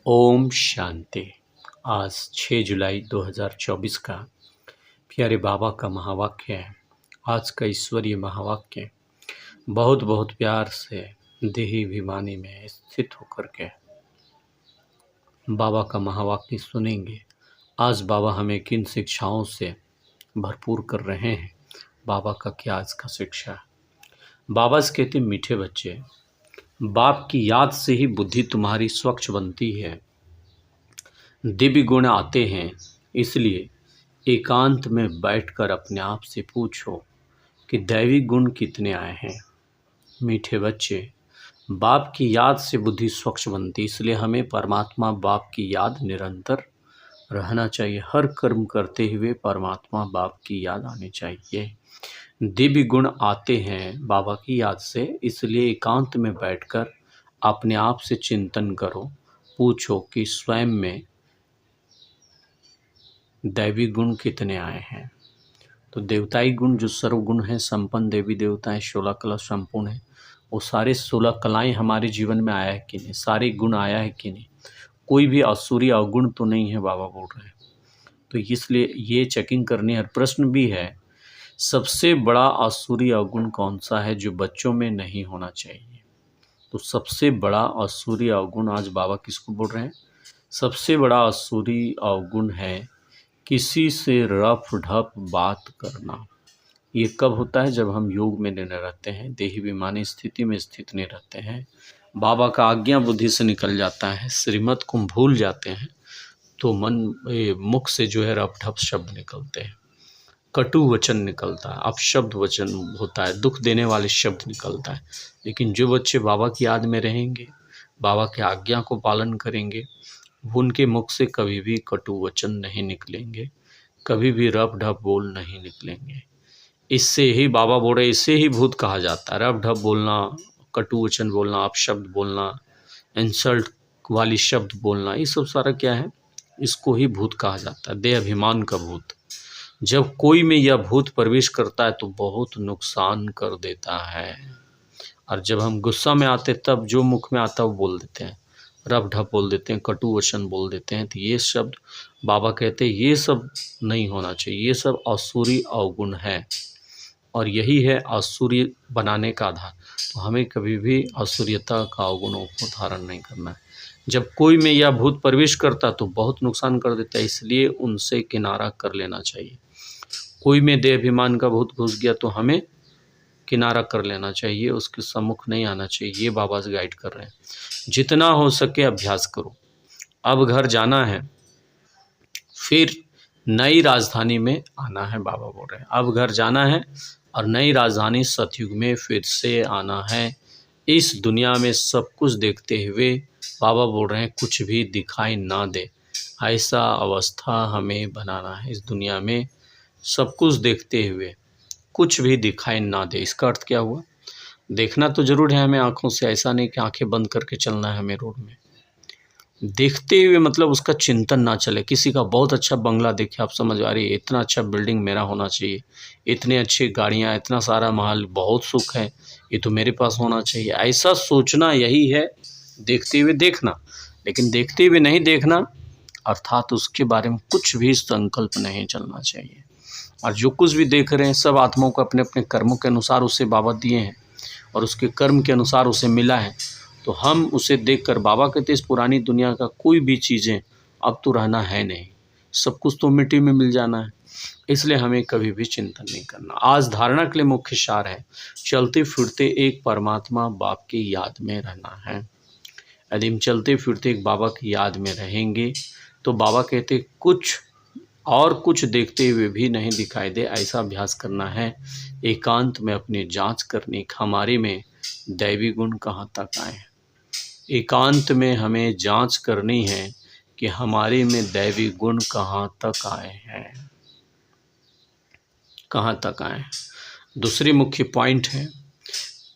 ओम शांति। आज 6 जुलाई 2024 का प्यारे बाबा का महावाक्य है। आज का ईश्वरीय महावाक्य बहुत बहुत प्यार से देही अभिमानी में स्थित होकर के बाबा का महावाक्य सुनेंगे। आज बाबा हमें किन शिक्षाओं से भरपूर कर रहे हैं, बाबा का क्या आज का शिक्षा है। बाबा से कहते, मीठे बच्चे, बाप की याद से ही बुद्धि तुम्हारी स्वच्छ बनती है। दिव्य गुण आते हैं, इसलिए एकांत में बैठकर अपने आप से पूछो कि दैवी गुण कितने आए हैं। मीठे बच्चे, बाप की याद से बुद्धि स्वच्छ बनती, इसलिए हमें परमात्मा बाप की याद निरंतर रहना चाहिए। हर कर्म करते हुए परमात्मा बाप की याद आनी चाहिए। दिव्य गुण आते हैं बाबा की याद से, इसलिए एकांत में बैठकर अपने आप से चिंतन करो, पूछो कि स्वयं में दैवी गुण कितने आए हैं। तो देवताई गुण जो सर्वगुण हैं, संपन्न देवी देवताएं 16 कला संपूर्ण है, वो सारे 16 कलाएं हमारे जीवन में आया है कि नहीं, सारे गुण आया है कि नहीं, कोई भी असुरी अवगुण तो नहीं है, बाबा बोल रहे हैं। तो इसलिए ये चेकिंग करनी है। प्रश्न भी है, सबसे बड़ा असुरी अवगुण कौन सा है जो बच्चों में नहीं होना चाहिए। तो सबसे बड़ा असुरी अवगुण आज बाबा किसको बोल रहे हैं? सबसे बड़ा असुरी अवगुण है किसी से रफ ढप बात करना। ये कब होता है? जब हम योग में नहीं रहते हैं, देही विमानी स्थिति में स्थित नहीं रहते हैं, बाबा का आज्ञा बुद्धि से निकल जाता है, श्रीमत को भूल जाते हैं, तो मुख से जो है रफ ढप शब्द निकलते हैं, कटु वचन निकलता है, अपशब्द वचन होता है, दुख देने वाले शब्द निकलता है। लेकिन जो बच्चे बाबा की याद में रहेंगे, बाबा के आज्ञा को पालन करेंगे, उनके मुख से कभी भी कटु वचन नहीं निकलेंगे, कभी भी रफ ढप बोल नहीं निकलेंगे। इससे ही बाबा बोल रहे, इससे ही भूत कहा जाता है। रफ ढप बोलना, कटु वचन बोलना, अपशब्द बोलना, इंसल्ट वाली शब्द बोलना, ये सब सारा क्या है? इसको ही भूत कहा जाता है, देह अभिमान का भूत। जब कोई में यह भूत प्रवेश करता है तो बहुत नुकसान कर देता है। और जब हम गुस्सा में आते तब जो मुख में आता है वो बोल देते हैं, रफ ढप बोल देते हैं, कटु वचन बोल देते हैं। तो ये शब्द बाबा कहते हैं ये सब नहीं होना चाहिए, ये सब असुरी अवगुण है और यही है असुरी बनाने का आधार। तो हमें कभी भी असुरियता का अवगुणों को धारण नहीं करना है। जब कोई में यह भूत प्रवेश करता तो बहुत नुकसान कर देता है, इसलिए उनसे किनारा कर लेना चाहिए। कोई में देहाभिमान का भूत घुस गया तो हमें किनारा कर लेना चाहिए, उसके सम्मुख नहीं आना चाहिए। ये बाबा से गाइड कर रहे हैं। जितना हो सके अभ्यास करो। अब घर जाना है, फिर नई राजधानी में आना है, बाबा बोल रहे हैं। अब घर जाना है और नई राजधानी सतयुग में फिर से आना है। इस दुनिया में सब कुछ देखते हुए बाबा बोल रहे हैं कुछ भी दिखाई ना दे, ऐसा अवस्था हमें बनाना है। इस दुनिया में सब कुछ देखते हुए कुछ भी दिखाई ना दे। इसका अर्थ क्या हुआ? देखना तो जरूर है हमें आँखों से, ऐसा नहीं कि आंखें बंद करके चलना है हमें रोड में। देखते हुए मतलब उसका चिंतन ना चले। किसी का बहुत अच्छा बंगला देखे, आप समझ आ रही है, इतना अच्छा बिल्डिंग मेरा होना चाहिए, इतने अच्छी गाड़ियाँ, इतना सारा महल, बहुत सुख है, ये तो मेरे पास होना चाहिए। ऐसा सोचना यही है देखते हुए देखना। लेकिन देखते हुए नहीं देखना, अर्थात उसके बारे में कुछ भी संकल्प नहीं चलना चाहिए। और जो कुछ भी देख रहे हैं सब आत्माओं को अपने अपने कर्मों के अनुसार उसे बाबा दिए हैं और उसके कर्म के अनुसार उसे मिला है। तो हम उसे देखकर, बाबा कहते इस पुरानी दुनिया का कोई भी चीज़ें अब तो रहना है नहीं, सब कुछ तो मिट्टी में मिल जाना है। इसलिए हमें कभी भी चिंतन नहीं करना। आज धारणा के लिए मुख्य सार है, चलते फिरते एक परमात्मा बाप की याद में रहना है। यदि हम चलते फिरते एक बाबा की याद में रहेंगे तो बाबा कहते कुछ देखते हुए भी नहीं दिखाई दे, ऐसा अभ्यास करना है। एकांत में अपनी जांच करनी, हमारे में दैवी गुण कहाँ तक आए हैं। एकांत में हमें जांच करनी है कि हमारे में दैवी गुण कहाँ तक आए हैं, कहाँ तक आए हैं। दूसरी मुख्य पॉइंट है,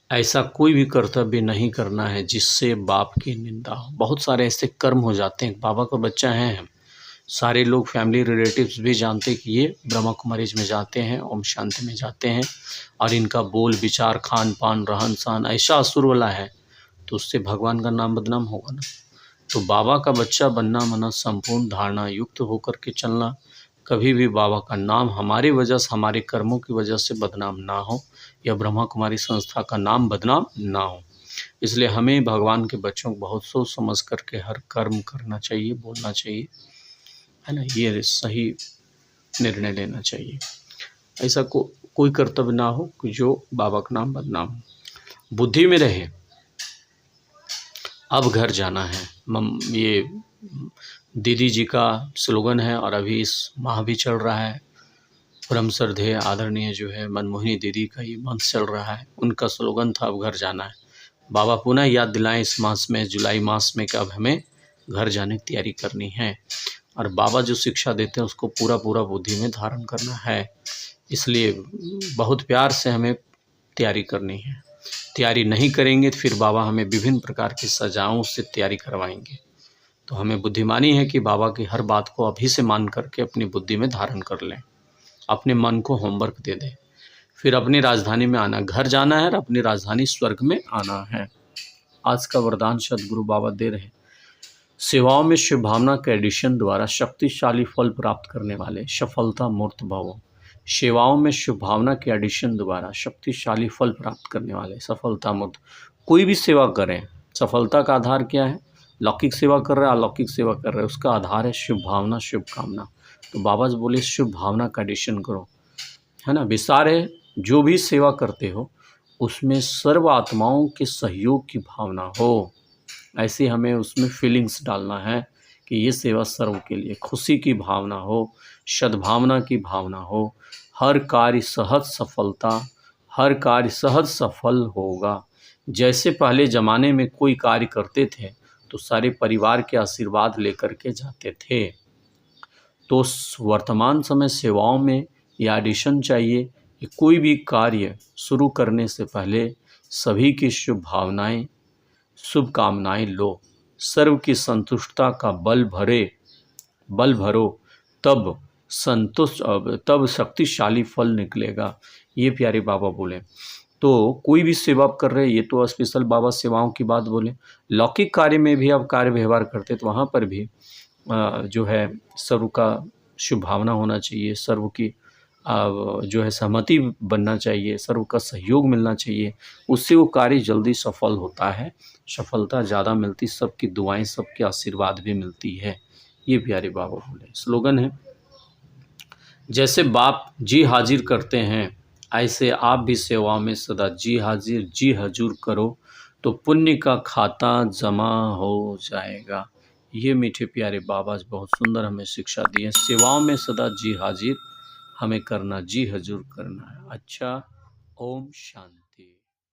ऐसा कोई भी कर्तव्य नहीं करना है जिससे बाप की निंदा हो। बहुत सारे ऐसे कर्म हो जाते हैं, बाबा का बच्चा है हम, सारे लोग फैमिली रिलेटिव्स भी जानते कि ये ब्रह्मा कुमारीज में जाते हैं, ओम शांति में जाते हैं, और इनका बोल विचार, खान पान, रहन सहन ऐसा असुर वाला है, तो उससे भगवान का नाम बदनाम होगा ना। तो बाबा का बच्चा बनना माना संपूर्ण धारणा युक्त होकर के चलना, कभी भी बाबा का नाम हमारी वजह से, हमारे कर्मों की वजह से बदनाम ना हो, या ब्रह्मा कुमारी संस्था का नाम बदनाम ना हो। इसलिए हमें भगवान के बच्चों को बहुत सोच समझ करके हर कर्म करना चाहिए, बोलना चाहिए, है ना, ये सही निर्णय लेना चाहिए। ऐसा कोई कर्तव्य ना हो कि जो बाबा का नाम बदनाम हो। बुद्धि में रहे अब घर जाना है, ये दीदी जी का स्लोगन है, और अभी इस माह भी चल रहा है। परम श्रद्धेय आदरणीय जो है मनमोहिनी दीदी का ये मंथ चल रहा है, उनका स्लोगन था अब घर जाना है। बाबा पुनः याद दिलाएं इस मास में, जुलाई मास में, कि अब हमें घर जाने की तैयारी करनी है, और बाबा जो शिक्षा देते हैं उसको पूरा पूरा बुद्धि में धारण करना है। इसलिए बहुत प्यार से हमें तैयारी करनी है। तैयारी नहीं करेंगे तो फिर बाबा हमें विभिन्न प्रकार की सजाओं से तैयारी करवाएंगे। तो हमें बुद्धिमानी है कि बाबा की हर बात को अभी से मान करके अपनी बुद्धि में धारण कर लें, अपने मन को होमवर्क दे दें, फिर अपनी राजधानी में आना, घर जाना है और अपनी राजधानी स्वर्ग में आना है। आज का वरदान सद्गुरु बाबा दे रहे, सेवाओं में शुभ भावना के एडिशन द्वारा शक्तिशाली फल प्राप्त करने वाले सफलता मूर्त भवो। सेवाओं में शुभ भावना के एडिशन द्वारा शक्तिशाली फल प्राप्त करने वाले सफलता मूर्त। कोई भी सेवा करें, सफलता का आधार क्या है? लौकिक सेवा कर रहे हैं, अलौकिक सेवा कर रहे हैं, उसका आधार है शुभ भावना, शुभ कामना। तो बाबा जी बोले शुभ भावना का एडिशन करो, है ना। विस्तार है, जो भी सेवा करते हो उसमें सर्व आत्माओं के सहयोग की भावना हो, ऐसे हमें उसमें फीलिंग्स डालना है कि ये सेवा सर्व के लिए, खुशी की भावना हो, सद्भावना की भावना हो, हर कार्य सहज सफलता, हर कार्य सहज सफल होगा। जैसे पहले ज़माने में कोई कार्य करते थे तो सारे परिवार के आशीर्वाद लेकर के जाते थे, तो वर्तमान समय सेवाओं में यह एडिशन चाहिए कि कोई भी कार्य शुरू करने से पहले सभी की शुभ भावनाएं, शुभ कामनाएं लो, सर्व की संतुष्टता का बल भरो, तब संतुष्ट, तब शक्तिशाली फल निकलेगा। ये प्यारे बाबा बोले। तो कोई भी सेवा कर रहे, ये तो स्पेशल बाबा सेवाओं की बात बोले। लौकिक कार्य में भी आप कार्य व्यवहार करते तो वहाँ पर भी जो है सर्व का शुभ भावना होना चाहिए, सर्व की जो है सहमति बनना चाहिए, सर्व का सहयोग मिलना चाहिए, उससे वो कार्य जल्दी सफल होता है, सफलता ज़्यादा मिलती, सबकी दुआएं, सबके आशीर्वाद भी मिलती है। ये प्यारे बाबा बोले। स्लोगन है, जैसे बाप जी हाजिर करते हैं ऐसे आप भी सेवा में सदा जी हाजिर जी हजूर करो, तो पुण्य का खाता जमा हो जाएगा। ये मीठे प्यारे बाबा बहुत सुंदर हमें शिक्षा दी है। सेवाओं में सदा जी हाजिर हमें करना, जी हजूर करना है। अच्छा, ओम शांति।